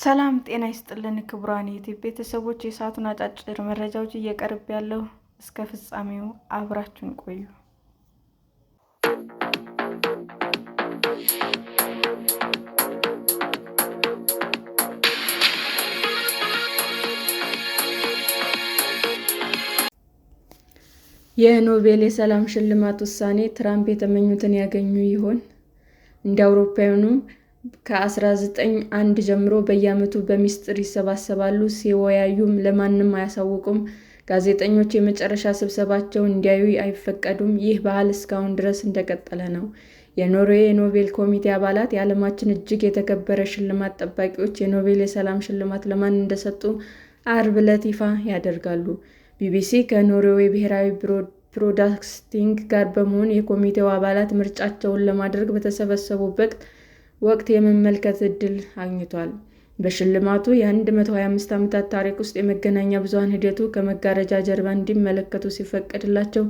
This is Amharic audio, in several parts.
ሰላም ጤና ይስጥልን ክቡራን የዩቲዩብ ቤተሰቦች፣ የሰዓቱን አጫጭር መረጃዎች እየቀርብ ያለው እስከ ፍጻሜው አብራችሁን ቆዩ። የኖቤል የሰላም ሽልማት ውሳኔ ትራምፕ የተመኙትን ያገኙ ይሆን? እንደ አውሮፓውያኑ ከ1901 ጀምሮ በየዓመቱ በሚስጥር ይሰባሰባሉ፣ ሲወያዩም ለማንም አያሳውቁም። ጋዜጠኞች የመጨረሻ ስብሰባቸውን እንዲያዩ አይፈቀዱም። ይህ ባህል እስካሁን ድረስ እንደቀጠለ ነው። የኖርዌይ የኖቤል ኮሚቴ አባላት የዓለማችን እጅግ የተከበረ ሽልማት ጠባቂዎች የኖቤል የሰላም ሽልማት ለማን እንደሰጡ ዓርብ ዕለት ይፋ ያደርጋሉ። ቢቢሲ ከኖርዌይ ብሔራዊ ብሮድካስቲንግ ጋር በመሆን የኮሚቴው አባላት ምርጫቸውን ለማድረግ በተሰበሰቡበት ወቅት የመመልከት ዕድል አግኝቷል። በሽልማቱ የ125 ዓመታት ታሪክ ውስጥ የመገናኛ ብዙኃን ሂደቱ ከመጋረጃ ጀርባ እንዲመለከቱ ሲፈቀድላቸው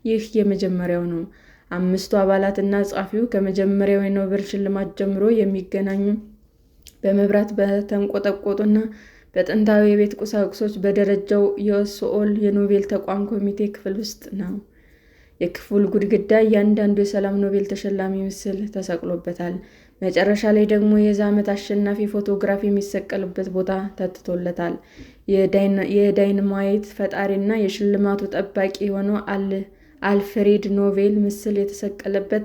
ይህ የመጀመሪያው ነው። አምስቱ አባላት እና ጸሐፊው ከመጀመሪያው የኖቤል ሽልማት ጀምሮ የሚገናኙ በመብራት በተንቆጠቆጡና በጥንታዊ የቤት ቁሳቁሶች በደረጃው የሶል የኖቤል ተቋም ኮሚቴ ክፍል ውስጥ ነው። የክፍሉ ግድግዳ እያንዳንዱ የሰላም ኖቤል ተሸላሚ ምስል ተሰቅሎበታል። መጨረሻ ላይ ደግሞ የዛ ዓመት አሸናፊ ፎቶግራፍ የሚሰቀልበት ቦታ ተትቶለታል። የዳይናማይት ፈጣሪና የሽልማቱ ጠባቂ የሆነው አልፍሬድ ኖቤል ምስል የተሰቀለበት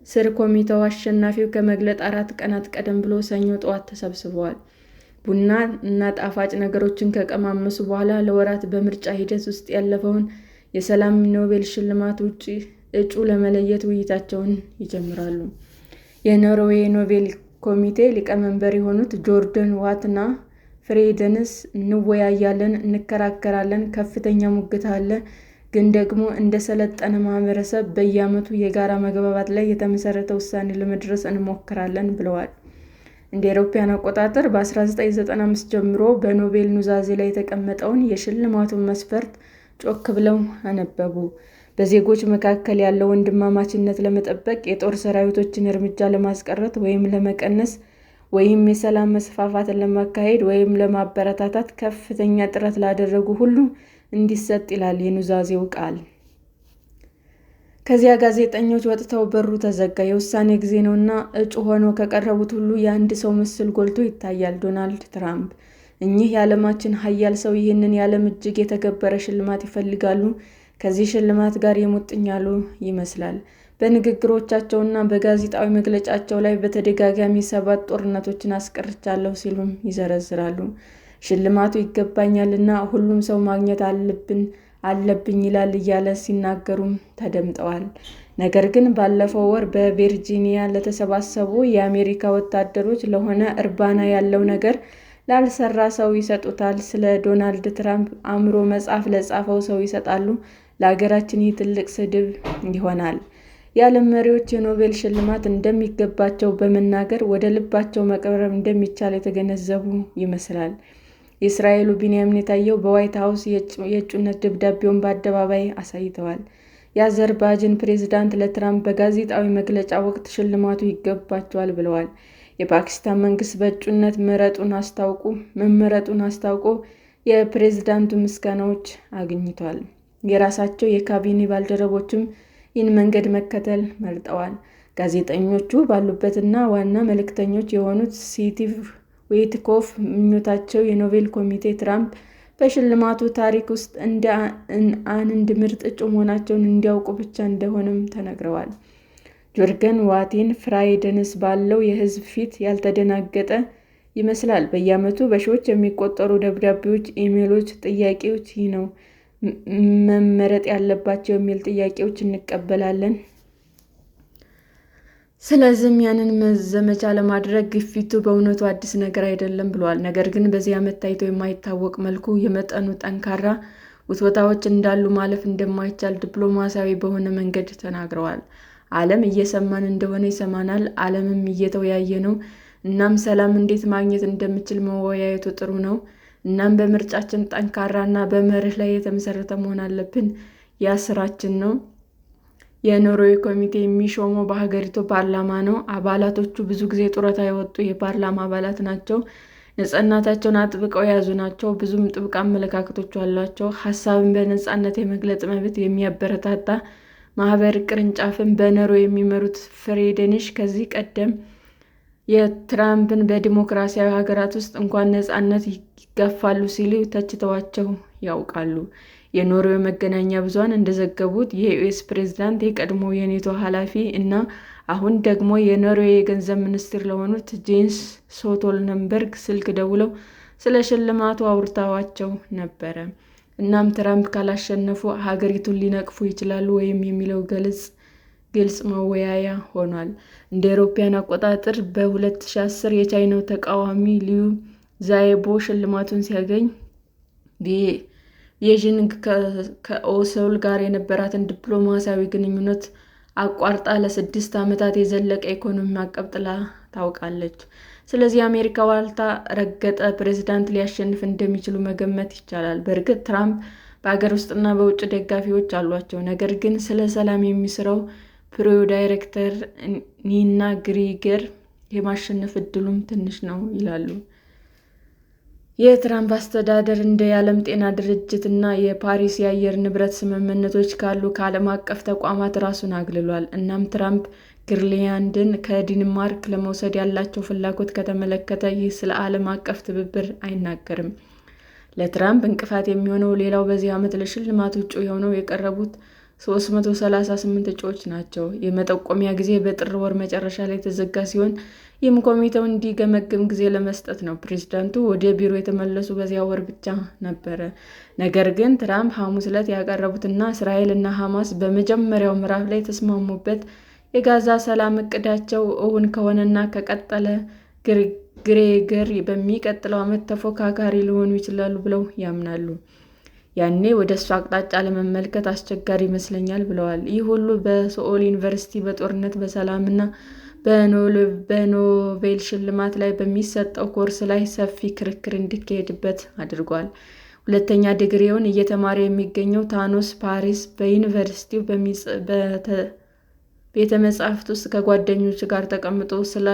ስር ኮሚቴው አሸናፊው ከመግለጽ 4 ቀናት ቀደም ብሎ ሰኞ ጠዋት ተሰብስበዋል። ቡና እና ጣፋጭ ነገሮችን ከቀማመሱ በኋላ ለወራት በምርጫ ሂደት ውስጥ ያለፈውን የሰላም ኖቤል ሽልማት እጩ ለመለየት ውይይታቸውን ይጀምራሉ። የኖርዌይ ኖቤል ኮሚቴ ሊቀመንበር የሆኑት ጆርዳን ዋትና ፍሬደንስ እንወያያለን፣ እንከራከራለን፣ ከፍተኛ ሙግት አለ፣ ግን ደግሞ እንደ ሰለጠነ ማህበረሰብ በየዓመቱ የጋራ መግባባት ላይ የተመሰረተ ውሳኔ ለመድረስ እንሞክራለን ብለዋል። እንደ አውሮፓውያን አቆጣጠር በ1995 ጀምሮ በኖቤል ኑዛዜ ላይ የተቀመጠውን የሽልማቱን መስፈርት ጮክ ብለው አነበቡ። በዜጎች መካከል ያለው ወንድማማችነት ለመጠበቅ፣ የጦር ሰራዊቶችን እርምጃ ለማስቀረት ወይም ለመቀነስ፣ ወይም የሰላም መስፋፋትን ለማካሄድ ወይም ለማበረታታት ከፍተኛ ጥረት ላደረጉ ሁሉ እንዲሰጥ ይላል የኑዛዜው ቃል። ከዚያ ጋዜጠኞች ወጥተው በሩ ተዘጋ። የውሳኔ ጊዜ ነውና እጩ ሆነው ከቀረቡት ሁሉ የአንድ ሰው ምስል ጎልቶ ይታያል፤ ዶናልድ ትራምፕ። እኚህ የዓለማችን ኃያል ሰው ይህንን የዓለም እጅግ የተከበረ ሽልማት ይፈልጋሉ። ከዚህ ሽልማት ጋር የሙጥኝ ያሉ ይመስላል። በንግግሮቻቸውና በጋዜጣዊ መግለጫቸው ላይ በተደጋጋሚ 7 ጦርነቶችን አስቀርቻለሁ ሲሉም ይዘረዝራሉ። ሽልማቱ ይገባኛልና ሁሉም ሰው ማግኘት አለብኝ ይላል እያለ ሲናገሩም ተደምጠዋል። ነገር ግን ባለፈው ወር በቨርጂኒያ ለተሰባሰቡ የአሜሪካ ወታደሮች ለሆነ እርባና ያለው ነገር ላልሰራ ሰው ይሰጡታል። ስለ ዶናልድ ትራምፕ አእምሮ መጽሐፍ ለጻፈው ሰው ይሰጣሉ። ለሀገራችን ይህ ትልቅ ስድብ ይሆናል። የዓለም መሪዎች የኖቤል ሽልማት እንደሚገባቸው በመናገር ወደ ልባቸው መቅረብ እንደሚቻል የተገነዘቡ ይመስላል። የእስራኤሉ ቢንያሚን ኔታንያሁ በዋይት ሀውስ የእጩነት ደብዳቤውን በአደባባይ አሳይተዋል። የአዘርባይጃን ፕሬዝዳንት ለትራምፕ በጋዜጣዊ መግለጫ ወቅት ሽልማቱ ይገባቸዋል ብለዋል። የፓኪስታን መንግስት በእጩነት መመረጡን አስታውቆ የፕሬዝዳንቱ ምስጋናዎች አግኝቷል። የራሳቸው የካቢኔ ባልደረቦችም ይህን መንገድ መከተል መርጠዋል። ጋዜጠኞቹ ባሉበትና ዋና መልእክተኞች የሆኑት ስቲቭ ዊትኮፍ ምኞታቸው የኖቤል ኮሚቴ ትራምፕ በሽልማቱ ታሪክ ውስጥ እንደ አንድ ምርጥ እጩ መሆናቸውን እንዲያውቁ ብቻ እንደሆነም ተናግረዋል። ጆርገን ዋቲን ፍራይደንስ ባለው የህዝብ ፊት ያልተደናገጠ ይመስላል። በየዓመቱ በሺዎች የሚቆጠሩ ደብዳቤዎች፣ ኢሜይሎች፣ ጥያቄዎች ይህ ነው መመረጥ ያለባቸው የሚል ጥያቄዎች እንቀበላለን። ስለዚህም ያንን ዘመቻ ለማድረግ ግፊቱ በእውነቱ አዲስ ነገር አይደለም ብለዋል። ነገር ግን በዚህ ዓመት ታይቶ የማይታወቅ መልኩ የመጠኑ ጠንካራ ውትወታዎች እንዳሉ ማለፍ እንደማይቻል ዲፕሎማሲያዊ በሆነ መንገድ ተናግረዋል። ዓለም እየሰማን እንደሆነ ይሰማናል፣ ዓለምም እየተወያየ ነው። እናም ሰላም እንዴት ማግኘት እንደምችል መወያየቱ ጥሩ ነው። እናም በምርጫችን ጠንካራና በመርህ ላይ የተመሰረተ መሆን አለብን። ያ ስራችን ነው። የኖርዌይ ኮሚቴ የሚሾመው በሀገሪቱ ፓርላማ ነው። አባላቶቹ ብዙ ጊዜ ጡረታ የወጡ የፓርላማ አባላት ናቸው። ነፃነታቸውን አጥብቀው የያዙ ናቸው። ብዙም ጥብቅ አመለካከቶች አሏቸው። ሀሳብን በነፃነት የመግለጽ መብት የሚያበረታታ ማህበር ቅርንጫፍን በኖርዌይ የሚመሩት ፍሬድሪሽ ከዚህ ቀደም የትራምፕን በዲሞክራሲያዊ ሀገራት ውስጥ እንኳን ነፃነት ይጋፋሉ ሲሉ ተችተዋቸው ያውቃሉ። የኖርዌይ መገናኛ ብዙኃን እንደዘገቡት የዩኤስ ፕሬዝዳንት የቀድሞ የኔቶ ኃላፊ እና አሁን ደግሞ የኖርዌይ የገንዘብ ሚኒስትር ለሆኑት ጄንስ ስቶልተንበርግ ስልክ ደውለው ስለ ሽልማቱ አውርተዋቸው ነበር። እናም ትራምፕ ካላሸነፉ ሀገሪቱን ሊነቅፉ ይችላሉ ወይም የሚለው ግልጽ መወያያ ሆኗል። እንደ አውሮፓውያን አቆጣጠር በ2010 የቻይናው ተቃዋሚ ሊዩ ዛይቦ ሽልማቱን ሲያገኝ ቤጂንግ ከሶል ጋር የነበራትን ዲፕሎማሲያዊ ግንኙነት አቋርጣ ለ6 ዓመታት የዘለቀ የኢኮኖሚ ማዕቀብ ጥላ ታውቃለች። ስለዚህ የአሜሪካ ዋልታ ረገጥ ፕሬዝዳንት ሊያሸንፉ እንደሚችሉ መገመት ይቻላል። በእርግጥ ትራምፕ በአገር ውስጥና በውጭ ደጋፊዎች አሏቸው። ነገር ግን ስለ ሰላም የሚሰራው ፒው ዳይሬክተር ኒና ግሪገር የማሸነፍ ዕድሉም ትንሽ ነው ይላሉ። የትራምፕ አስተዳደር እንደ የዓለም ጤና ድርጅት እና የፓሪስ የአየር ንብረት ስምምነቶች ካሉ ከዓለም አቀፍ ተቋማት ራሱን አግልሏል። እናም ትራምፕ ግሪንላንድን ከዴንማርክ ለመውሰድ ያላቸው ፍላጎት ከተመለከተ ይህ ስለ ዓለም አቀፍ ትብብር አይናገርም። ለትራምፕ እንቅፋት የሚሆነው ሌላው በዚህ ዓመት ለሽልማት እጩ ሆነው የቀረቡት 338 እጩዎች ናቸው። የመጠቆሚያ ጊዜ በጥር ወር መጨረሻ ላይ የተዘጋ ሲሆን ይህም ኮሚቴው እንዲገመግም ጊዜ ለመስጠት ነው። ፕሬዝዳንቱ ወደ ቢሮ የተመለሱ በዚያ ወር ብቻ ነበረ። ነገር ግን ትራምፕ ሐሙስ ዕለት ያቀረቡትና እስራኤል እና ሐማስ በመጀመሪያው ምዕራፍ ላይ የተስማሙበት የጋዛ ሰላም እቅዳቸው እውን ከሆነና ከቀጠለ ግሬገር በሚቀጥለው ዓመት ተፎካካሪ ሊሆኑ ይችላሉ ብለው ያምናሉ። ያኔ ወደ እሱ አቅጣጫ ለመመልከት አስቸጋሪ ይመስለኛል ብለዋል። ይህ ሁሉ በሶል ዩኒቨርሲቲ በጦርነት በሰላምና በኖቤል ሽልማት ላይ በሚሰጠው ኮርስ ላይ ሰፊ ክርክር እንዲካሄድበት አድርጓል። ሁለተኛ ዲግሪውን እየተማረ የሚገኘው ታኖስ ፓሪስ በዩኒቨርሲቲው ቤተ-መጻሕፍት ውስጥ ከጓደኞቹ ጋር ተቀምጦ ስለ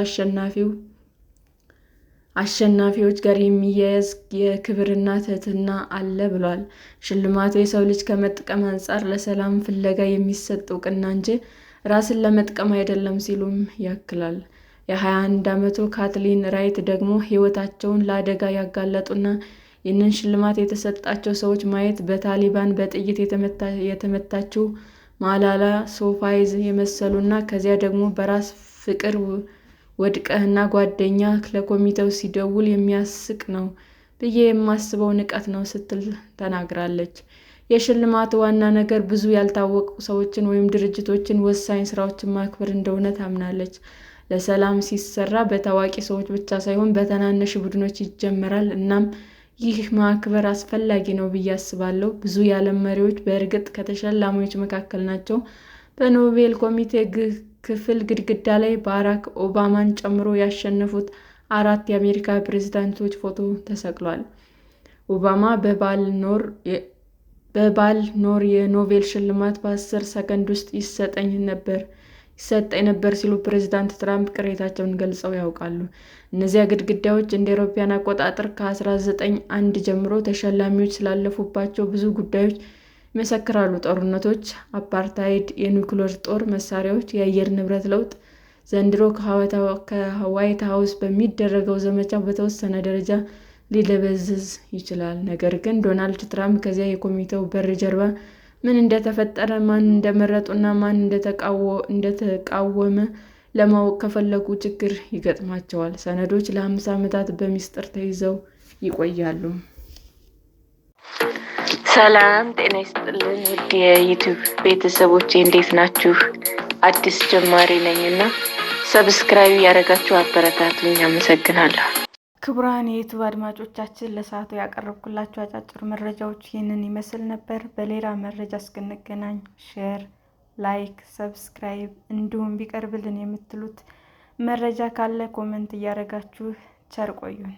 አሸናፊዎች ጋር የሚያያዝ የክብርና ትህትና አለ ብሏል። ሽልማቱ የሰው ልጅ ከመጥቀም አንጻር ለሰላም ፍለጋ የሚሰጥ እውቅና እንጂ ራስን ለመጥቀም አይደለም ሲሉም ያክላል። የ21 ዓመቱ ካትሊን ራይት ደግሞ ሕይወታቸውን ለአደጋ ያጋለጡና ይህንን ሽልማት የተሰጣቸው ሰዎች ማየት በታሊባን በጥይት የተመታችው ማላላ ዮሱፋዛይ የመሰሉና ከዚያ ደግሞ በራስ ፍቅር ወድቀህና ጓደኛ ለኮሚቴው ሲደውል የሚያስቅ ነው ብዬ የማስበው ንቀት ነው ስትል ተናግራለች። የሽልማቱ ዋና ነገር ብዙ ያልታወቁ ሰዎችን ወይም ድርጅቶችን ወሳኝ ስራዎችን ማክበር እንደሆነ ታምናለች። ለሰላም ሲሰራ በታዋቂ ሰዎች ብቻ ሳይሆን በትናንሽ ቡድኖች ይጀምራል። እናም ይህ ማክበር አስፈላጊ ነው ብዬ አስባለሁ። ብዙ የዓለም መሪዎች በእርግጥ ከተሸላሚዎች መካከል ናቸው። በኖቤል ኮሚቴ ክፍል ግድግዳ ላይ ባራክ ኦባማን ጨምሮ ያሸነፉት 4 የአሜሪካ ፕሬዝዳንቶች ፎቶ ተሰቅሏል። ኦባማ በባልኖር የኖቤል ሽልማት በ10 ሰከንድ ውስጥ ይሰጠኝ ነበር ሲሉ ፕሬዝዳንት ትራምፕ ቅሬታቸውን ገልጸው ያውቃሉ። እነዚያ ግድግዳዎች እንደ አውሮፓውያን አቆጣጠር ከ1901 ጀምሮ ተሸላሚዎች ስላለፉባቸው ብዙ ጉዳዮች ይመሰክራሉ። ጦርነቶች፣ አፓርታይድ፣ የኒውክሌር ጦር መሳሪያዎች፣ የአየር ንብረት ለውጥ። ዘንድሮ ከዋይት ሀውስ በሚደረገው ዘመቻ በተወሰነ ደረጃ ሊደበዝዝ ይችላል። ነገር ግን ዶናልድ ትራምፕ ከዚያ የኮሚቴው በር ጀርባ ምን እንደተፈጠረ፣ ማን እንደመረጡና ማን እንደተቃወመ ለማወቅ ከፈለጉ ችግር ይገጥማቸዋል። ሰነዶች ለ50 ዓመታት በሚስጥር ተይዘው ይቆያሉ። ሰላም ጤና ይስጥልን ውድ የዩቲዩብ ቤተሰቦቼ እንዴት ናችሁ? አዲስ ጀማሪ ነኝና ሰብስክራይብ ያደረጋችሁ አበረታቱኝ። አመሰግናለሁ። ክቡራን የዩቲዩብ አድማጮቻችን ለሰዓቱ ያቀረብኩላችሁ አጫጭር መረጃዎች ይህንን ይመስል ነበር። በሌላ መረጃ እስክንገናኝ ሼር፣ ላይክ፣ ሰብስክራይብ እንዲሁም ቢቀርብልን የምትሉት መረጃ ካለ ኮመንት እያደረጋችሁ ቸር ቆዩን።